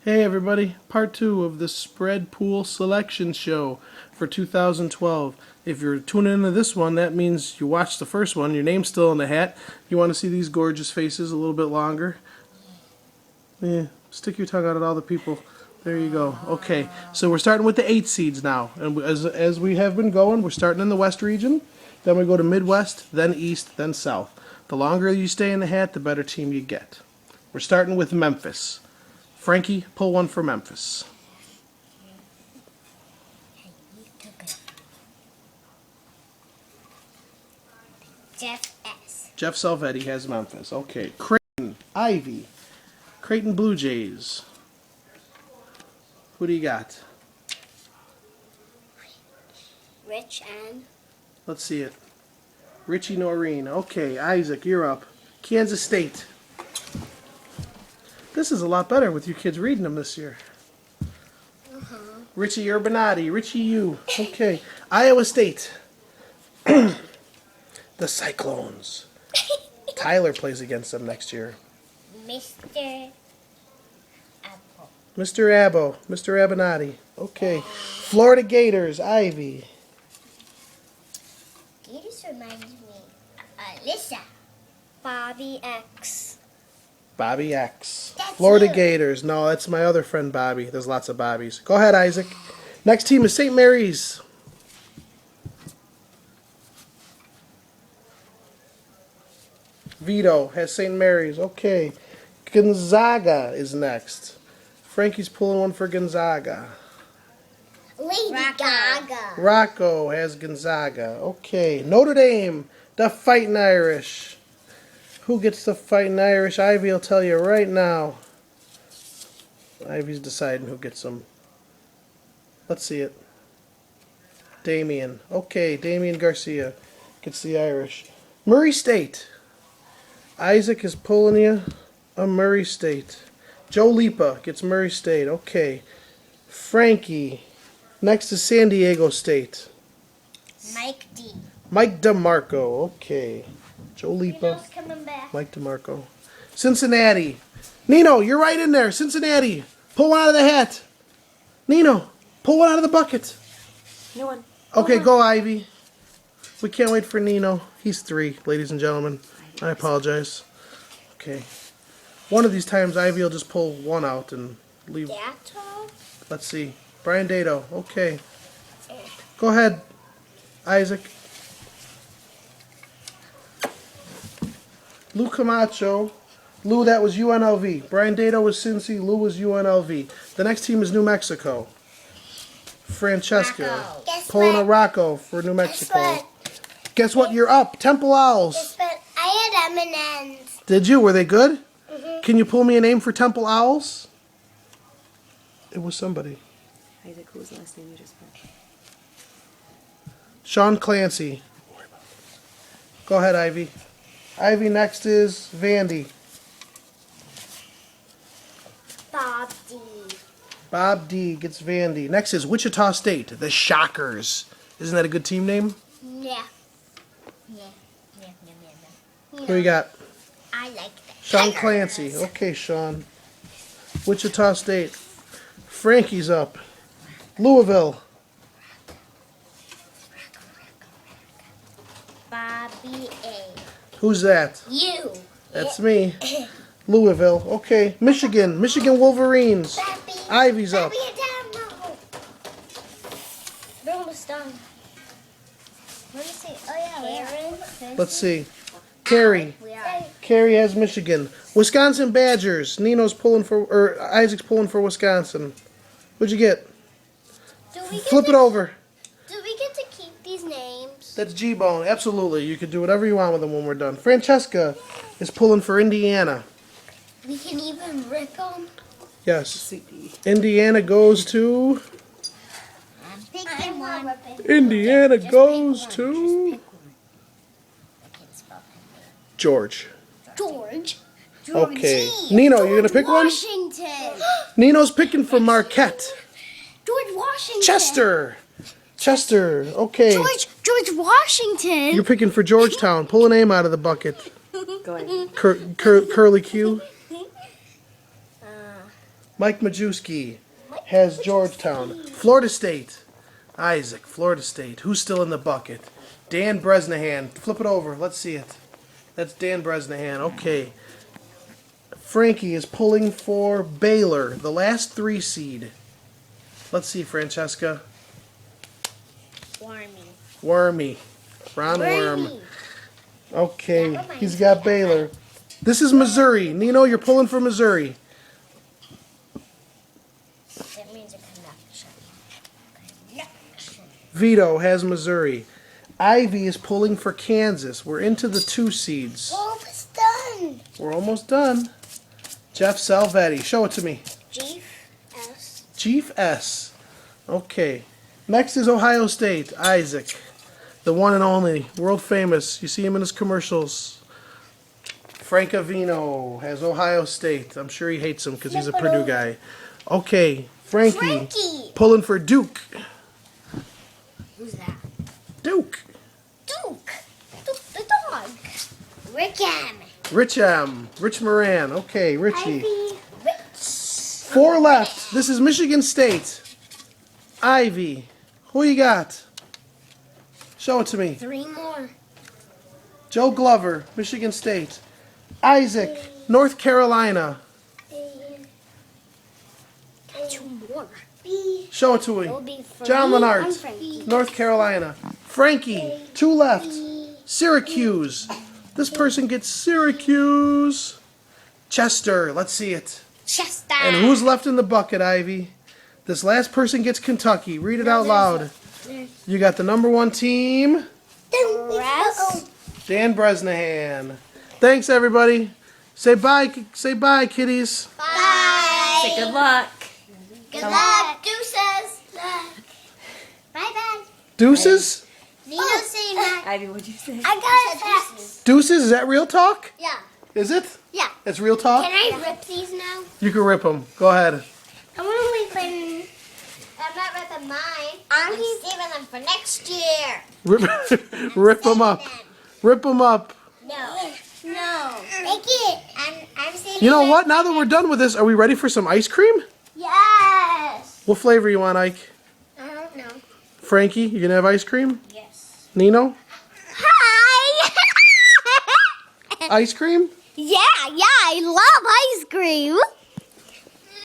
Hey everybody, part 2 of the spread pool selection show for 2012. If you're tuning into this one, that means you watched the first one, your name's still in the hat. You want to see these gorgeous faces a little bit longer? Yeah, stick your tongue out at all the people. There you go. Okay, so we're starting with the 8 seeds now. And as we have been going, we're starting in the West region, then we go to Midwest, then East, then South. The longer you stay in the hat, the better team you get. We're starting with Memphis. Frankie, pull one for Memphis. Jeff S. Jeff Salvetti has Memphis. Okay. Creighton, Ivy. Creighton Blue Jays. Who do you got? Rich and... Let's see it. Richie Noreen. Okay, Isaac, you're up. Kansas State. This is a lot better with you kids reading them this year. Richie Urbanati. Richie U. Okay. Iowa State. The Cyclones. Tyler plays against them next year. Mr. Apple. Mr. Abbo. Mr. Abinati. Okay. Florida Gators. Ivy. Gators reminds me Alyssa. Bobby X. Bobby X. That's Florida you. Gators. No, that's my other friend Bobby. There's lots of Bobbies. Go ahead, Isaac. Next team is St. Mary's. Vito has St. Mary's. Okay. Gonzaga is next. Frankie's pulling one for Gonzaga. Lady Gaga. Rocco has Gonzaga. Okay. Notre Dame. The Fighting Irish. Who gets the Fighting Irish? Ivy will tell you right now. Ivy's deciding who gets them. Let's see it. Damien. Okay, Damien Garcia gets the Irish. Murray State. Isaac is pulling you a Murray State. Joe Lipa gets Murray State. Okay. Frankie. Next is San Diego State. Mike D. Mike DeMarco. Okay. Joe Lipa. Coming back. Mike DeMarco. Cincinnati. Nino, you're right in there. Cincinnati. Pull one out of the hat. Nino, pull one out of the bucket. No one. Okay, go Ivy. We can't wait for Nino. He's 3, ladies and gentlemen. I apologize. Okay. One of these times, Ivy will just pull one out and leave. Dato? Let's see. Brian Dato. Okay. Go ahead, Isaac. Lou Camacho. Lou, that was UNLV. Brian Dato was Cincy. Lou was UNLV. The next team is New Mexico. Francesca. Rocco. Guess Pulling a what? Rocco for New Mexico. Guess Guess what? You're up. Temple Owls. But I had M&Ms. Did you? Were they good? Can you pull me a name for Temple Owls? It was somebody. Isaac, who was the last name you just put? Sean Clancy. Go ahead, Ivy. Ivy, next is Vandy. Bob D. Bob D gets Vandy. Next is Wichita State, the Shockers. Isn't that a good team name? Yeah. Who you got? I like that. Sean Clancy. Okay, Sean. Wichita State. Frankie's up. Louisville. Bobby A. Who's that? You. That's me. Louisville. Okay. Michigan. Michigan Wolverines. Bobby. Ivy's up. Bobby Adamo. We're almost done. Let me see. Oh yeah, Karen. Let's see. Carrie. We are. Carrie has Michigan. Wisconsin Badgers. Nino's pulling for, or Isaac's pulling for Wisconsin. What'd you get? Do we get Flip to, it over. Do we get to keep these names? That's G-Bone. Absolutely. You can do whatever you want with them when we're done. Francesca is pulling for Indiana. We can even rip them. Yes. Sweet pea. Indiana goes to... I'm picking one. Indiana Just goes pick one. to... Just pick one. I can't spell it. George. George. Okay. Georgie. Nino, you gonna pick one? Washington. Nino's picking for Marquette. George Washington. Chester. Chester. Okay. George Washington. You're picking for Georgetown. Pull a name out of the bucket. Go ahead. Curly Q. Mike Majewski has Georgetown. Florida State. Isaac, Florida State. Who's still in the bucket? Dan Bresnahan. Flip it over. Let's see it. That's Dan Bresnahan. Okay. Frankie is pulling for Baylor, the last 3 seed. Let's see, Francesca. Wormy. Ron Worm. Okay, he's got Baylor. This is Missouri. Nino, you're pulling for Missouri. That means a connection. Vito has Missouri. Ivy is pulling for Kansas. We're into the 2 seeds. We're almost done. We're almost done. Jeff Salvetti. Show it to me. Chief S. Okay. Next is Ohio State. Isaac. The one and only. World famous. You see him in his commercials. Frank Avino has Ohio State. I'm sure he hates him because he's a Purdue guy. Okay. Frankie. Pulling for Duke. Who's that? Duke. Duke the dog. Rich M. Rich Moran. Okay, Richie. Ivy. 4 left. This is Michigan State. Ivy. Who you got? Show it to me. 3 more. Joe Glover, Michigan State. Isaac, North Carolina. 2 more. Show it to me. John Lennart, North Carolina. Frankie, 2 left. Syracuse. This person gets Syracuse. Chester, let's see it. Chester. And who's left in the bucket, Ivy? This last person gets Kentucky. Read it out loud. You got the number 1 team. Dan Bresnahan. Thanks, everybody. Say bye. Say bye, kiddies. Bye. Say good luck. Good luck. Deuces. Bye-bye. Deuces? Nino saying that. Ivy, what'd you say? I got deuces. Deuces? Is that real talk? Yeah. Is it? Yeah. It's real talk? Can I rip these now? You can rip them. Go ahead. I want to rip them. I'm not ripping mine. I'm saving them for next year. Rip them up. Rip them up. No. Make it. I'm saving You know them. what? Now that we're done with this, are we ready for some ice cream? Yes. What flavor you want, Ike? I don't know. Frankie, you gonna have ice cream? Yes. Nino? Hi. Ice cream? Yeah, I love ice cream.